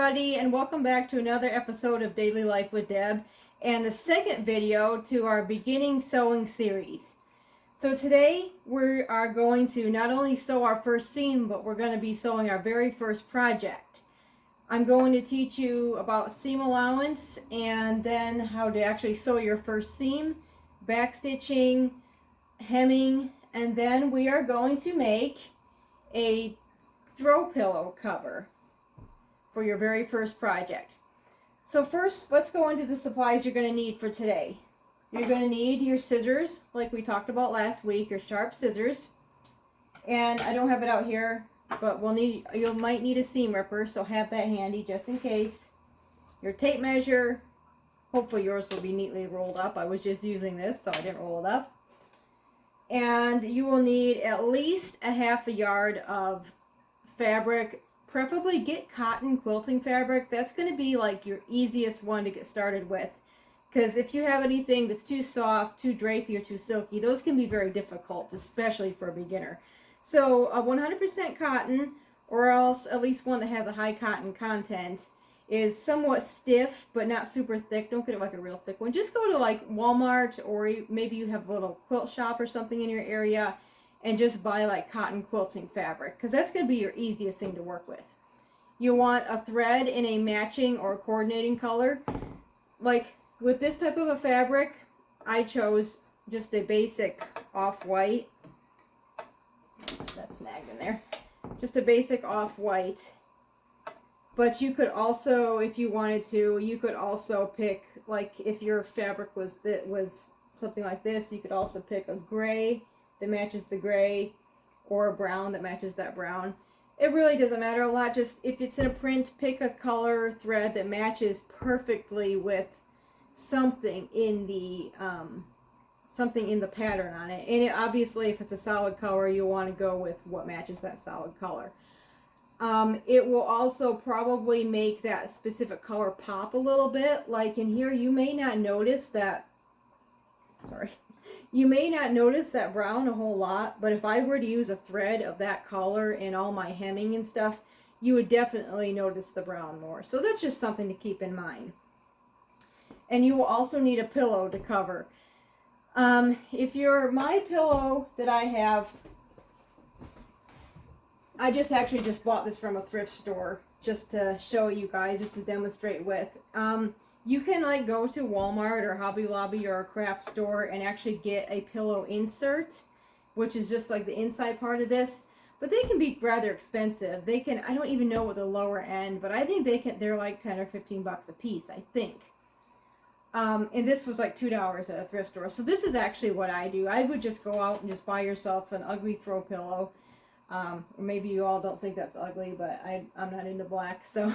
everybody, and welcome back to another episode of Daily Life with Deb, and the second video to our beginning sewing series. So today we are going to not only sew our first seam, but we're going to be sewing our very first project. I'm going to teach you about seam allowance and then how to actually sew your first seam, back stitching, hemming, and then we are going to make a throw pillow cover for your very first project. So first, let's go into the supplies you're going to need for today. You're going to need your scissors, like we talked about last week, your sharp scissors. And I don't have it out here, but you might need a seam ripper, so have that handy just in case. Your tape measure, hopefully yours will be neatly rolled up. I was just using this, so I didn't roll it up. And you will need at least a half a yard of fabric. Preferably get cotton quilting fabric. That's going to be like your easiest one to get started with, because if you have anything that's too soft, too drapey, or too silky, those can be very difficult, especially for a beginner. So a 100% cotton, or else at least one that has a high cotton content, is somewhat stiff but not super thick. Don't get it like a real thick one. Just go to like Walmart, or maybe you have a little quilt shop or something in your area, and just buy like cotton quilting fabric, because that's going to be your easiest thing to work with. You want a thread in a matching or coordinating color. Like with this type of a fabric, I chose just a basic off-white. That's snagged in there. Just a basic off-white. But you could also, if you wanted to, you could also pick, like if your fabric was something like this, you could also pick a gray that matches the gray, or a brown that matches that brown. It really doesn't matter a lot. Just if it's in a print, pick a color thread that matches perfectly with something in the pattern on it. And obviously, if it's a solid color, you want to go with what matches that solid color. It will also probably make that specific color pop a little bit. Like in here, you may not notice that. You may not notice that brown a whole lot, but if I were to use a thread of that color in all my hemming and stuff, you would definitely notice the brown more. So that's just something to keep in mind. And you will also need a pillow to cover. If you're my pillow that I have, I just bought this from a thrift store just to show you guys, just to demonstrate with. You can like go to Walmart or Hobby Lobby or a craft store and actually get a pillow insert, which is just like the inside part of this. But they can be rather expensive. I don't even know what the lower end, but I think they're like 10 or 15 bucks a piece, I think. And this was like $2 at a thrift store. So this is actually what I do. I would just go out and just buy yourself an ugly throw pillow. Maybe you all don't think that's ugly, but I'm not into black, so...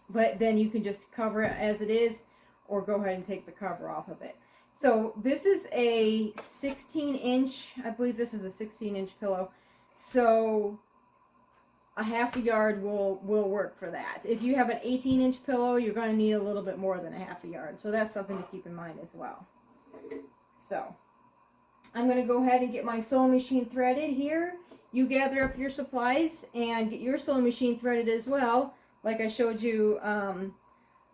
But then you can just cover it as it is, or go ahead and take the cover off of it. So this is a 16-inch, I believe this is a 16-inch pillow. So a half a yard will work for that. If you have an 18-inch pillow, you're going to need a little bit more than a half a yard. So that's something to keep in mind as well. So I'm going to go ahead and get my sewing machine threaded here. You gather up your supplies and get your sewing machine threaded as well, like I showed you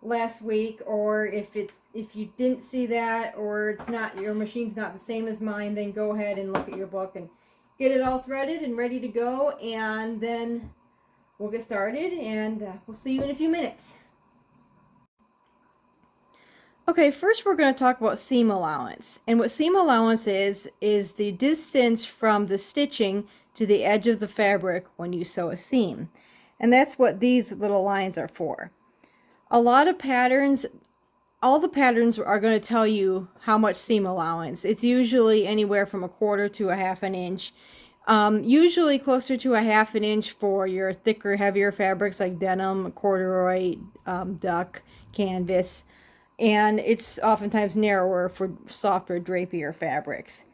last week. Or if you didn't see that, or your machine's not the same as mine, then go ahead and look at your book and get it all threaded and ready to go, and then we'll get started, and we'll see you in a few minutes. Okay, first we're going to talk about seam allowance. And what seam allowance is the distance from the stitching to the edge of the fabric when you sew a seam. And that's what these little lines are for. A lot of patterns, all the patterns are going to tell you how much seam allowance. It's usually anywhere from 1/4 to 1/2 inch. Usually closer to 1/2 inch for your thicker, heavier fabrics like denim, corduroy, duck, canvas. And it's oftentimes narrower for softer, drapier fabrics.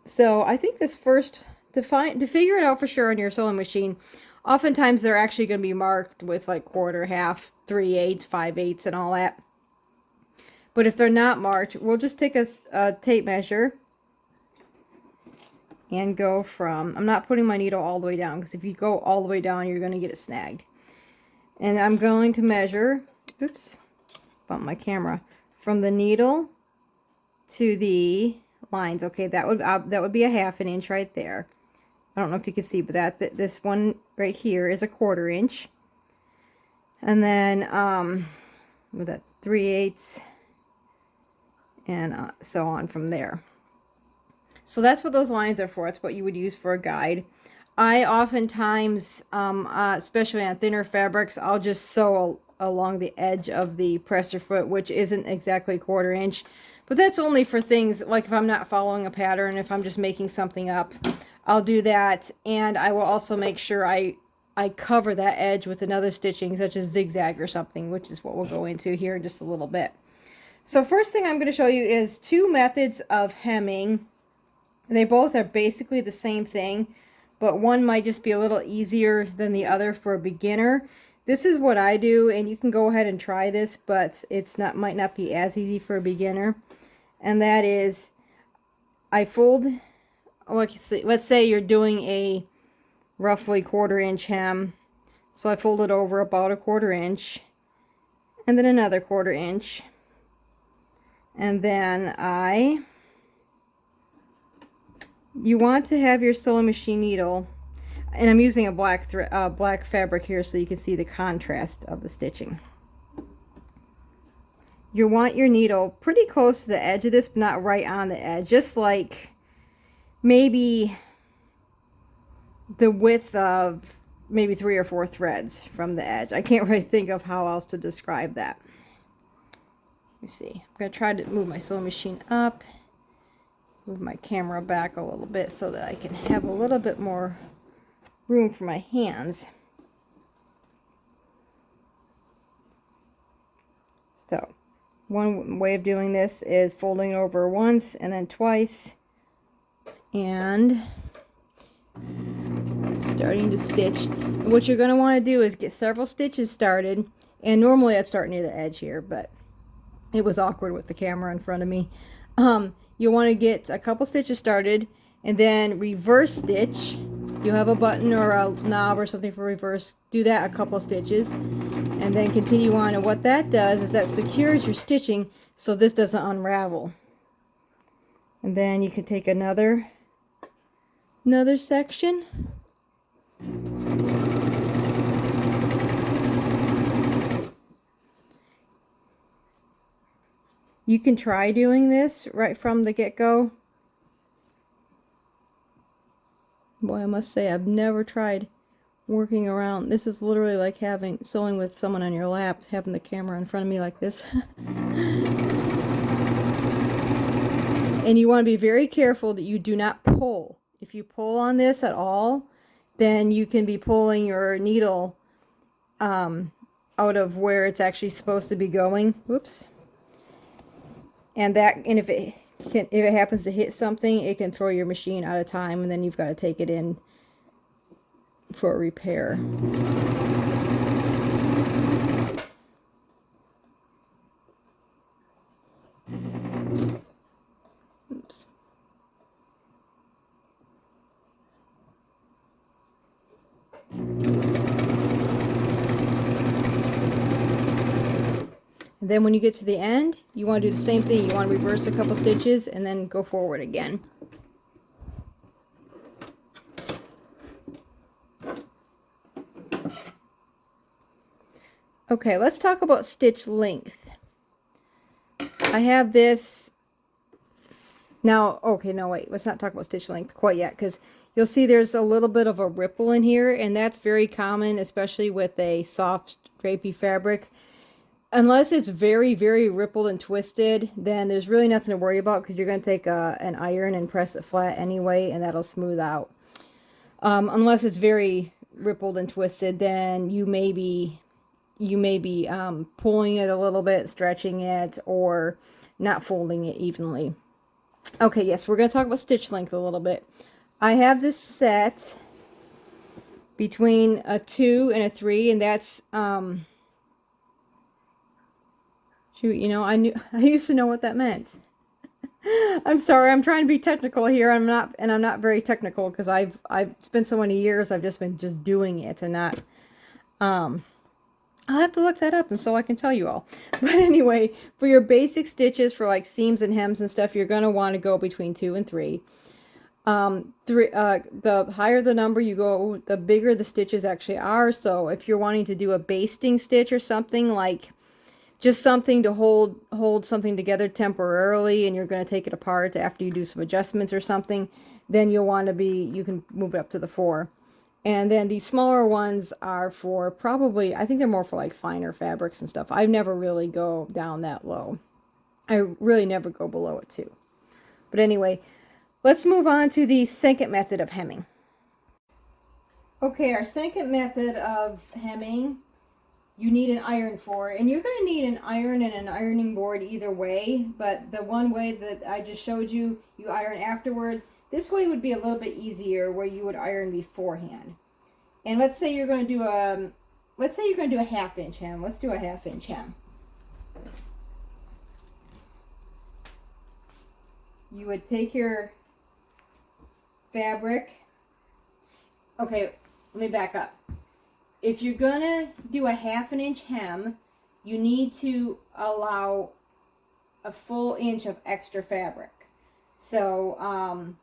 So I think this first, to figure it out for sure on your sewing machine, oftentimes they're actually going to be marked with like 1/4, 1/2, 3/8, 5/8, and all that. But if they're not marked, we'll just take a tape measure and go from, I'm not putting my needle all the way down, because if you go all the way down, you're going to get it snagged. And I'm going to measure, oops, bump my camera, from the needle to the lines. Okay, that would be a 1/2 inch right there. I don't know if you can see, but this one right here is a 1/4 inch. And then well, that's 3/8, and so on from there. So that's what those lines are for. That's what you would use for a guide. I oftentimes, especially on thinner fabrics, I'll just sew along the edge of the presser foot, which isn't exactly 1/4 inch. But that's only for things like if I'm not following a pattern, if I'm just making something up, I'll do that. And I will also make sure I cover that edge with another stitching, such as zigzag or something, which is what we'll go into here in just a little bit. So first thing I'm going to show you is 2 methods of hemming. They both are basically the same thing, but one might just be a little easier than the other for a beginner. This is what I do, and you can go ahead and try this, but might not be as easy for a beginner. And that is, I fold, let's say you're doing a roughly 1/4 inch hem. So I fold it over about a 1/4 inch, and then another 1/4 inch. And then you want to have your sewing machine needle, and I'm using a black fabric here so you can see the contrast of the stitching. You want your needle pretty close to the edge of this, but not right on the edge, just like maybe the width of maybe 3 or 4 threads from the edge. I can't really think of how else to describe that. Let me see. I'm going to try to move my sewing machine up, move my camera back a little bit so that I can have a little bit more room for my hands. So, one way of doing this is folding it over once and then twice, and starting to stitch. And what you're going to want to do is get several stitches started, and normally I'd start near the edge here, but it was awkward with the camera in front of me. You want to get a couple stitches started and then reverse stitch. You have a button or a knob or something for reverse, do that a couple stitches and then continue on. And what that does is that secures your stitching so this doesn't unravel. And then you can take another section. You can try doing this right from the get-go. Boy, I must say I've never tried working around. This is literally like sewing with someone on your lap, having the camera in front of me like this. And you want to be very careful that you do not pull. If you pull on this at all, then you can be pulling your needle out of where it's actually supposed to be going. Whoops. And if it happens to hit something, it can throw your machine out of time, and then you've got to take it in for a repair. Oops. And then when you get to the end, you want to do the same thing. You want to reverse a couple stitches and then go forward again. Okay, let's talk about stitch length. I have this now. Okay, no, wait, let's not talk about stitch length quite yet, because you'll see there's a little bit of a ripple in here, and that's very common, especially with a soft drapey fabric. Unless it's very, very rippled and twisted, then there's really nothing to worry about, because you're going to take an iron and press it flat anyway, and that'll smooth out. Unless it's very rippled and twisted, then you may be pulling it a little bit, stretching it, or not folding it evenly. Okay, yes, we're going to talk about stitch length a little bit. I have this set between a 2 and a 3, and that's shoot, you know, I used to know what that meant. I'm sorry, I'm trying to be technical here. I'm not very technical, because I've spent so many years, I've just been doing it and not I'll have to look that up and so I can tell you all. But anyway, for your basic stitches for like seams and hems and stuff, you're going to want to go between 2 and 3. The higher the number you go, the bigger the stitches actually are. So if you're wanting to do a basting stitch or something, like just something to hold something together temporarily, and you're going to take it apart after you do some adjustments or something, then you'll want to you can move it up to the 4. And then these smaller ones are for probably, I think they're more for like finer fabrics and stuff. I never really go down that low. I really never go below it too. But anyway, let's move on to the second method of hemming. Okay, our second method of hemming, you need an iron for, and you're going to need an iron and an ironing board either way, but the one way that I just showed you, you iron afterward. This way would be a little bit easier where you would iron beforehand. And let's say you're going to do a, half-inch hem. Let's do a half-inch hem. You would take your fabric. Okay, let me back up. If you're going to do a 1/2 inch hem, you need to allow a full inch of extra fabric. So,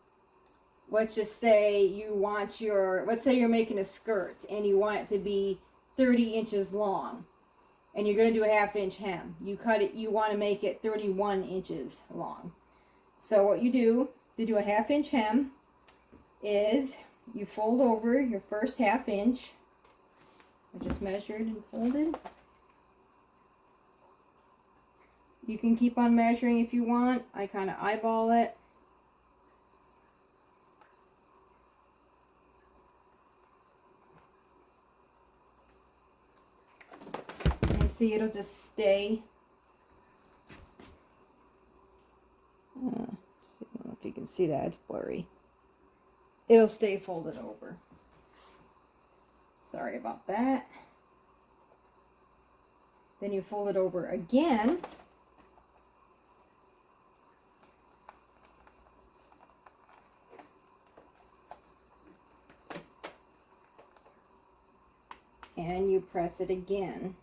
let's just say you want let's say you're making a skirt and you want it to be 30 inches long and you're going to do a 1/2 inch hem. You cut it, you want to make it 31 inches long. So what you do to do a 1/2 inch hem is you fold over your first 1/2 inch. I just measured and folded. You can keep on measuring if you want. I kind of eyeball it. And see, it'll just stay. I don't know if you can see that, it's blurry. It'll stay folded over. Sorry about that. Then you fold it over again. And you press it again.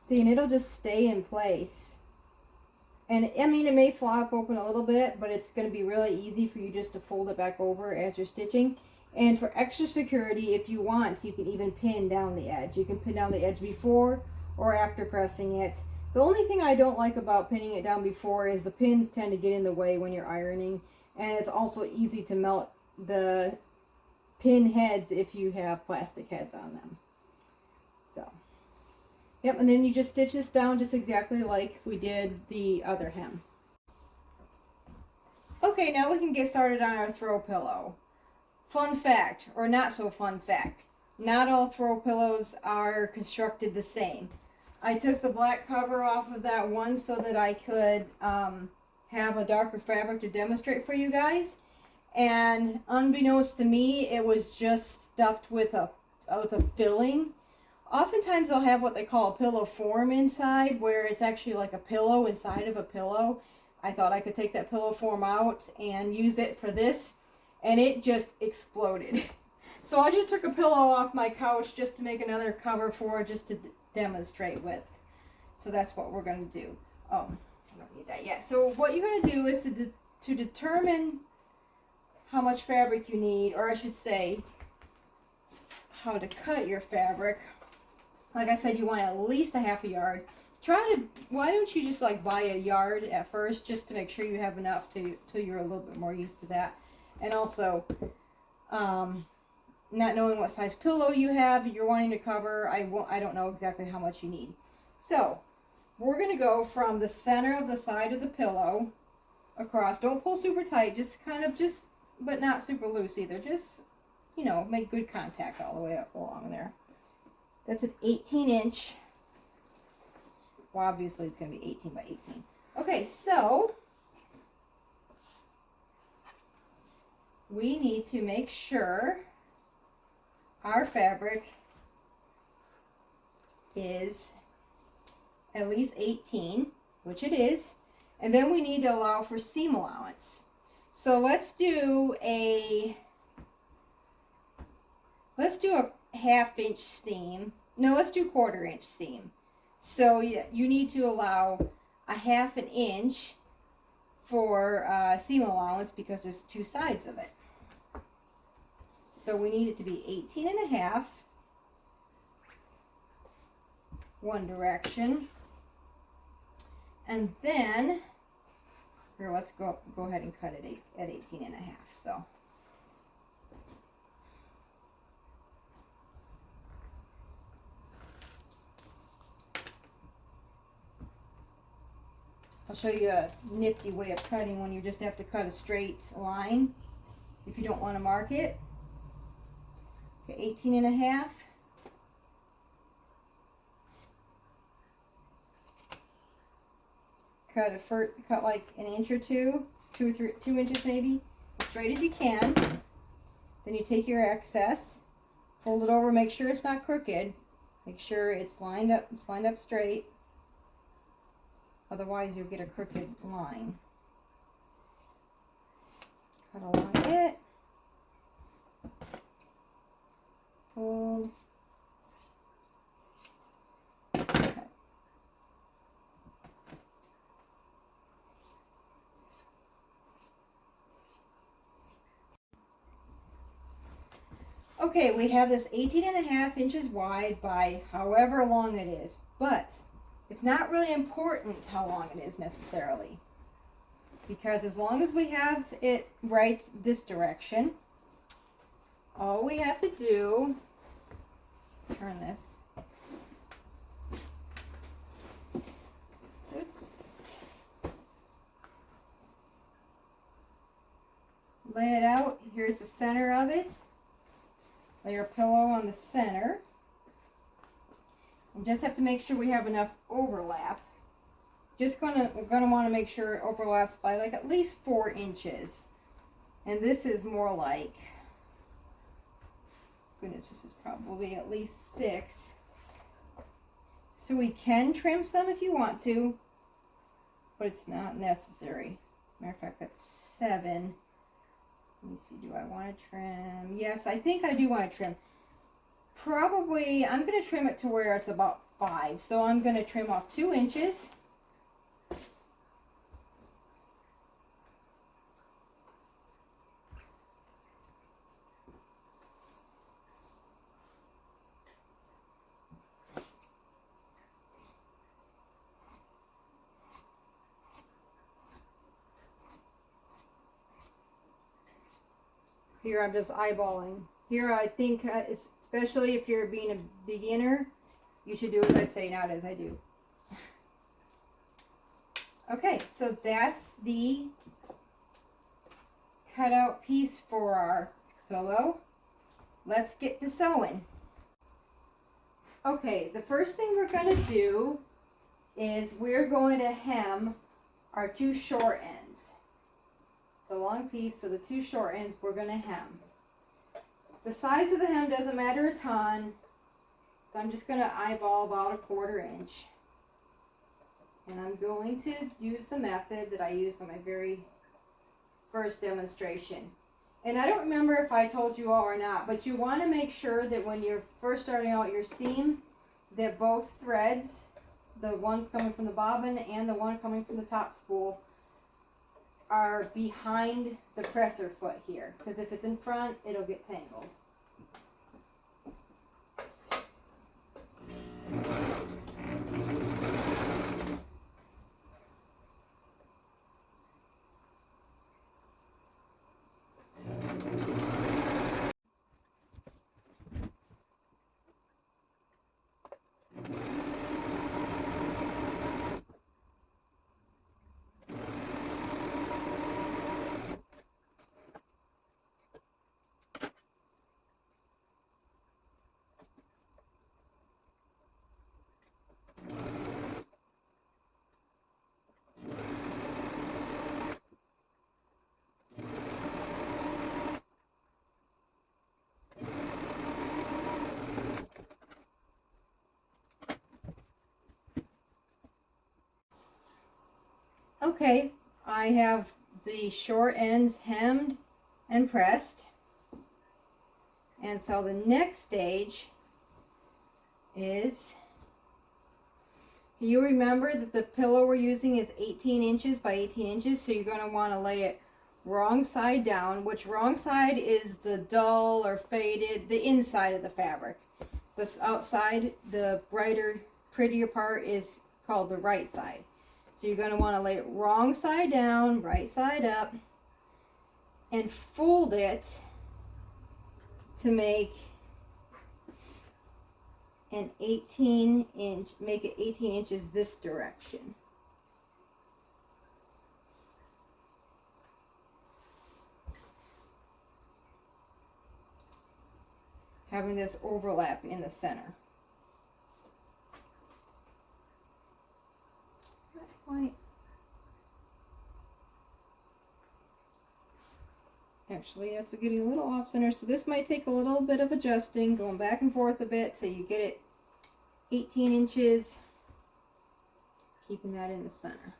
See, and it'll just stay in place. And I mean, it may flop open a little bit, but it's going to be really easy for you just to fold it back over as you're stitching. And for extra security, if you want, you can even pin down the edge. You can pin down the edge before or after pressing it. The only thing I don't like about pinning it down before is the pins tend to get in the way when you're ironing. And it's also easy to melt the pin heads if you have plastic heads on them. So. Yep, and then you just stitch this down just exactly like we did the other hem. Okay, now we can get started on our throw pillow. Fun fact, or not so fun fact, not all throw pillows are constructed the same. I took the black cover off of that one so that I could have a darker fabric to demonstrate for you guys. And unbeknownst to me, it was just stuffed with a filling. Oftentimes they'll have what they call a pillow form inside, where it's actually like a pillow inside of a pillow. I thought I could take that pillow form out and use it for this, and it just exploded. So I just took a pillow off my couch just to make another cover for it, just to demonstrate with. So that's what we're going to do. Oh, I don't need that yet. So what you're going to do is to determine how much fabric you need, or I should say, how to cut your fabric. Like I said, you want at least a 1/2 yard. Why don't you just like buy a yard at first, just to make sure you have enough till you're a little bit more used to that. And also, not knowing what size pillow you have, you're wanting to cover, I don't know exactly how much you need. So, we're going to go from the center of the side of the pillow across. Don't pull super tight, just kind of but not super loose either. Just, make good contact all the way up along there. That's an 18 inch. Well, obviously it's going to be 18 by 18. Okay, so we need to make sure our fabric is at least 18, which it is. And then we need to allow for seam allowance. So let's do a 1/2 inch seam. No, let's do 1/4 inch seam. So yeah, you need to allow a 1/2 inch for seam allowance because there's 2 sides of it. So we need it to be 18.5 one direction, and then here, let's go ahead and cut it at 18.5. So I'll show you a nifty way of cutting when you just have to cut a straight line if you don't want to mark it. Okay, 18.5. Cut like an inch or two, 2 inches maybe, as straight as you can. Then you take your excess, fold it over, make sure it's not crooked, make sure it's lined up straight. Otherwise, you'll get a crooked line. Cut along it. Fold. Cut. Okay, we have this 18.5 inches wide by however long it is, but it's not really important how long it is necessarily, because as long as we have it right this direction, all we have to do, turn this, oops, lay it out. Here's the center of it. Lay your pillow on the center. And just have to make sure we have enough overlap. We're gonna want to make sure it overlaps by like at least 4 inches. And this is more like, goodness, this is probably at least 6. So we can trim some if you want to, but it's not necessary. Matter of fact, that's 7. Let me see, do I want to trim? Yes, I think I do want to trim. Probably, I'm going to trim it to where it's about 5. So I'm going to trim off 2 inches. Here I'm just eyeballing. Here I think, especially if you're being a beginner, you should do as I say, not as I do. Okay, so that's the cutout piece for our pillow. Let's get to sewing. Okay, the first thing we're going to do is we're going to hem our 2 short ends. It's a long piece, so the 2 short ends we're going to hem. The size of the hem doesn't matter a ton, so I'm just going to eyeball about 1/4 inch. And I'm going to use the method that I used on my very first demonstration. And I don't remember if I told you all or not, but you want to make sure that when you're first starting out your seam, that both threads, the one coming from the bobbin and the one coming from the top spool, are behind the presser foot here, because if it's in front, it'll get tangled. Okay, I have the short ends hemmed and pressed, And so the next stage is, you remember that the pillow we're using is 18 inches by 18 inches, so you're going to want to lay it wrong side down, which wrong side is the dull or faded, the inside of the fabric. This outside, the brighter, prettier part is called the right side. So you're going to want to lay it wrong side down, right side up, and fold it to make an 18 inch, make it 18 inches this direction. Having this overlap in the center. Not quite. Actually, that's getting a little off center, so this might take a little bit of adjusting, going back and forth a bit till you get it 18 inches, keeping that in the center.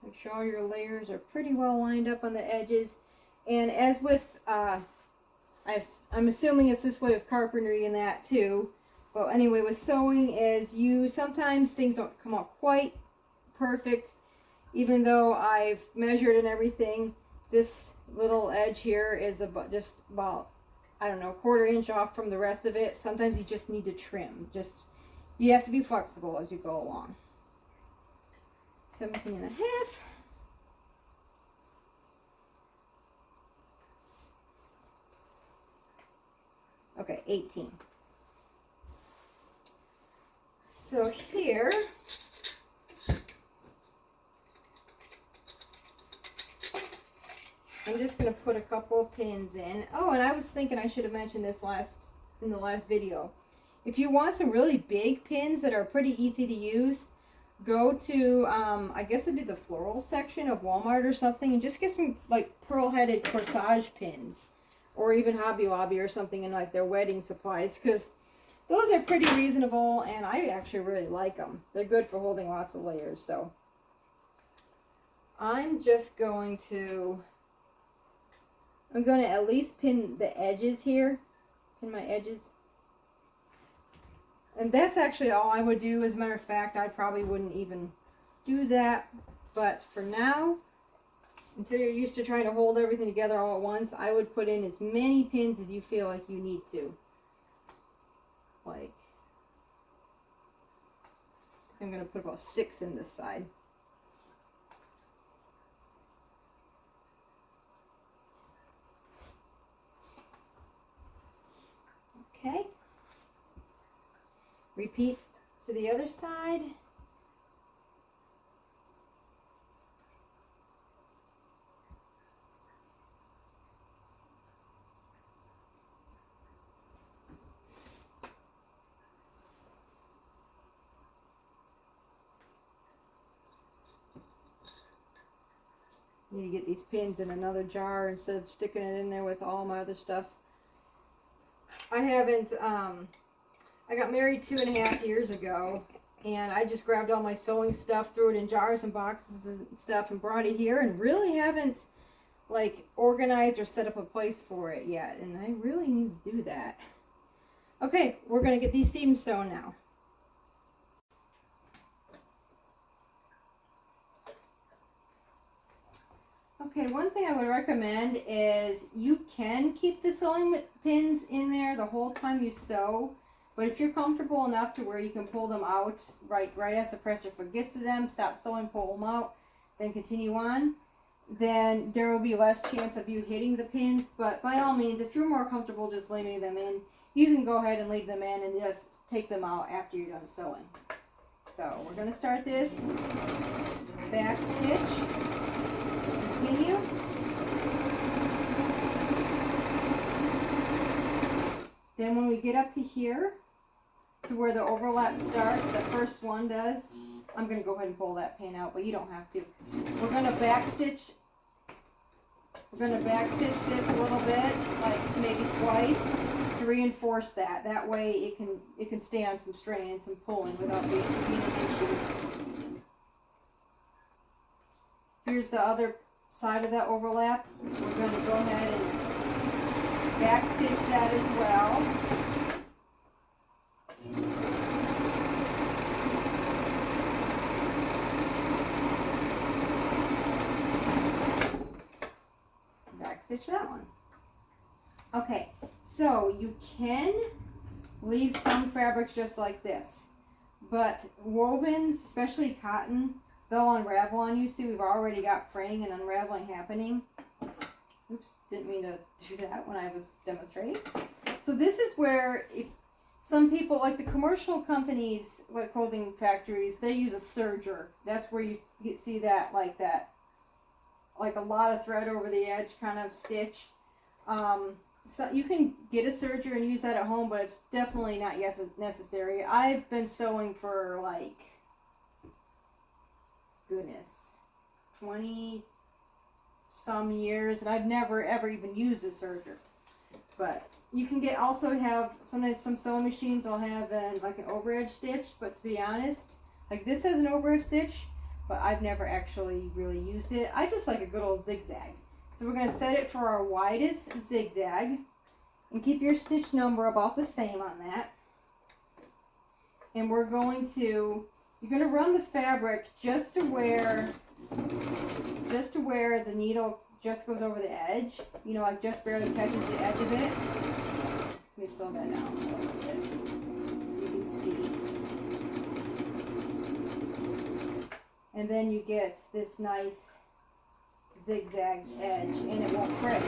Make sure all your layers are pretty well lined up on the edges. And as with, I'm assuming it's this way with carpentry and that too. Well, anyway, with sewing is sometimes things don't come out quite perfect. Even though I've measured and everything, this little edge here is just about, I don't know, 1/4 inch off from the rest of it. Sometimes you just need to trim. You have to be flexible as you go along. 17 and a half. Okay, 18. So here, I'm just going to put a couple of pins in. Oh, and I was thinking I should have mentioned this in the last video. If you want some really big pins that are pretty easy to use, go to, I guess it'd be the floral section of Walmart or something, and just get some like pearl-headed corsage pins, or even Hobby Lobby or something in like their wedding supplies, because those are pretty reasonable, and I actually really like them. They're good for holding lots of layers. So I'm going to at least pin the edges here, pin my edges. And that's actually all I would do. As a matter of fact, I probably wouldn't even do that. But for now, until you're used to trying to hold everything together all at once, I would put in as many pins as you feel like you need to. Like, I'm going to put about 6 in this side. Okay. Repeat to the other side. You need to get these pins in another jar instead of sticking it in there with all my other stuff. I haven't, I got married 2.5 years ago, and I just grabbed all my sewing stuff, threw it in jars and boxes and stuff, and brought it here, and really haven't like organized or set up a place for it yet, and I really need to do that. Okay, we're going to get these seams sewn now. Okay, one thing I would recommend is you can keep the sewing pins in there the whole time you sew, but if you're comfortable enough to where you can pull them out right as the presser foot gets to them, stop sewing, pull them out, then continue on, then there will be less chance of you hitting the pins. But by all means, if you're more comfortable just leaving them in, you can go ahead and leave them in and just take them out after you're done sewing. So we're going to start this back stitch. Continue. Then when we get up to here, to where the overlap starts, the first one does, I'm going to go ahead and pull that pin out, but you don't have to. We're going to back stitch. We're going to back stitch this a little bit, like maybe twice, to reinforce that. That way it can stay on some strain and some pulling without being an issue. Here's the other side of that overlap. We're going to go ahead and backstitch that as well. Backstitch that one. Okay, so you can leave some fabrics just like this, but wovens, especially cotton, they'll unravel on you. See, we've already got fraying and unraveling happening. Oops, didn't mean to do that when I was demonstrating. So this is where, if some people, like the commercial companies, like clothing factories, they use a serger. That's where you see that, like a lot of thread over the edge kind of stitch. So you can get a serger and use that at home, but it's definitely not necessary. I've been sewing for like, goodness, 20 some years, and I've never ever even used a serger. But you can also have, sometimes some sewing machines will have like an overedge stitch, but to be honest, like this has an overedge stitch, but I've never actually really used it. I just like a good old zigzag. So we're going to set it for our widest zigzag and keep your stitch number about the same on that. And we're going to, you're going to run the fabric just to where the needle just goes over the edge. You know, like just barely touches the edge of it. Let me slow that down a little bit. You can see. And then you get this nice zigzag edge, and it won't fray.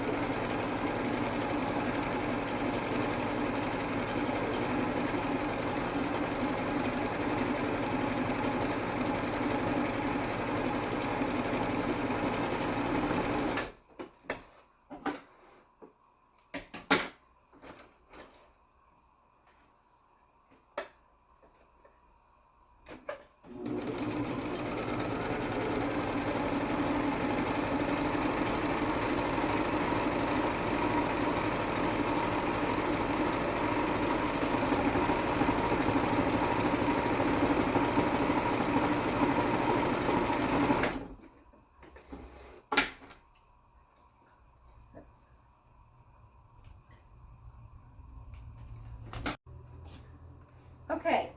Okay,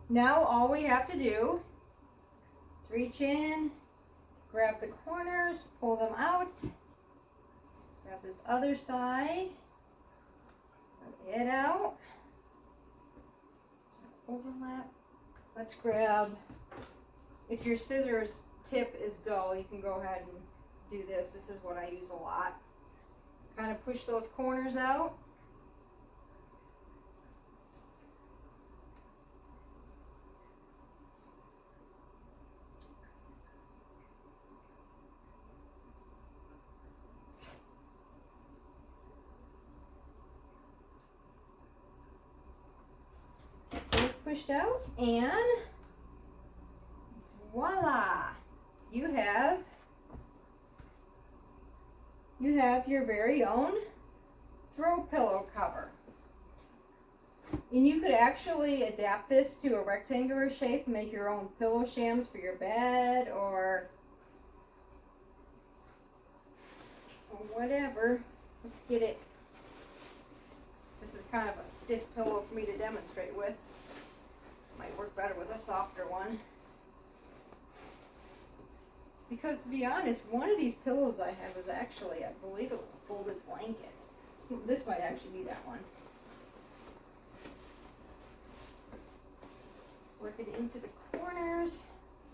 now all we have to do is reach in, grab the corners, pull them out, grab this other side, pull it out, overlap. Let's grab, if your scissors tip is dull, you can go ahead and do this. This is what I use a lot. Kind of push those corners out. Pushed out, and voila, you have your very own throw pillow cover. And you could actually adapt this to a rectangular shape and make your own pillow shams for your bed or whatever. Let's get it. This is kind of a stiff pillow for me to demonstrate with. Might work better with a softer one. Because to be honest, one of these pillows I have is actually, I believe it was a folded blanket. So this might actually be that one. Work it into the corners.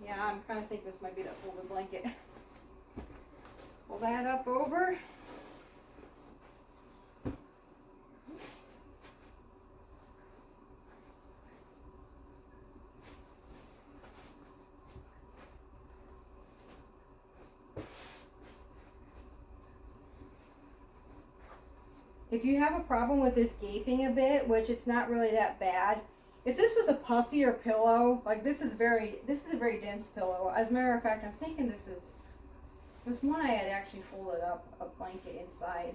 Yeah, I'm kind of thinking this might be that folded blanket. Pull that up over. If you have a problem with this gaping a bit, which it's not really that bad, if this was a puffier pillow, like this is a very dense pillow. As a matter of fact, I'm thinking this one I had actually folded up a blanket inside.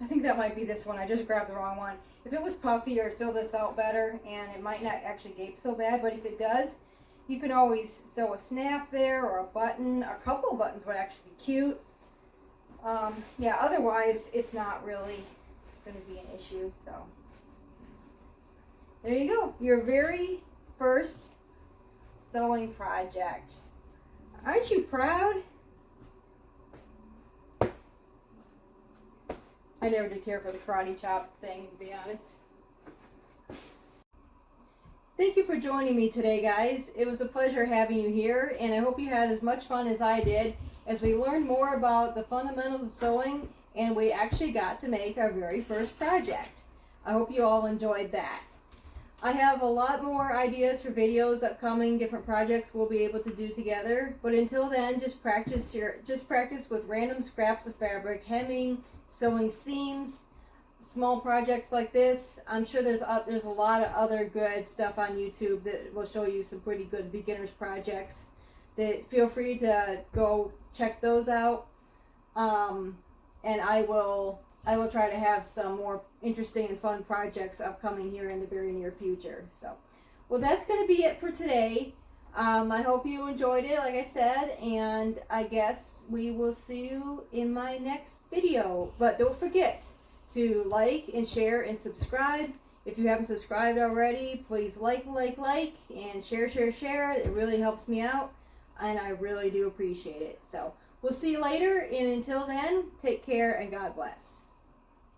I think that might be this one. I just grabbed the wrong one. If it was puffy, or fill this out better, and it might not actually gape so bad, but if it does, you can always sew a snap there or a button. A couple of buttons would actually be cute. Yeah, otherwise it's not really going to be an issue. So there you go, your very first sewing project. Aren't you proud? I never did care for the karate chop thing, to be honest. Thank you for joining me today, guys. It was a pleasure having you here, and I hope you had as much fun as I did as we learned more about the fundamentals of sewing, and we actually got to make our very first project. I hope you all enjoyed that. I have a lot more ideas for videos upcoming, different projects we'll be able to do together, but until then, just practice with random scraps of fabric, hemming, sewing seams, small projects like this. I'm sure there's a lot of other good stuff on YouTube that will show you some pretty good beginners projects. That feel free to go check those out. And I will try to have some more interesting and fun projects upcoming here in the very near future. So, well, that's going to be it for today. I hope you enjoyed it, like I said, and I guess we will see you in my next video. But don't forget to like and share and subscribe. If you haven't subscribed already, please like, and share. It really helps me out, and I really do appreciate it. So we'll see you later, and until then, take care and God bless.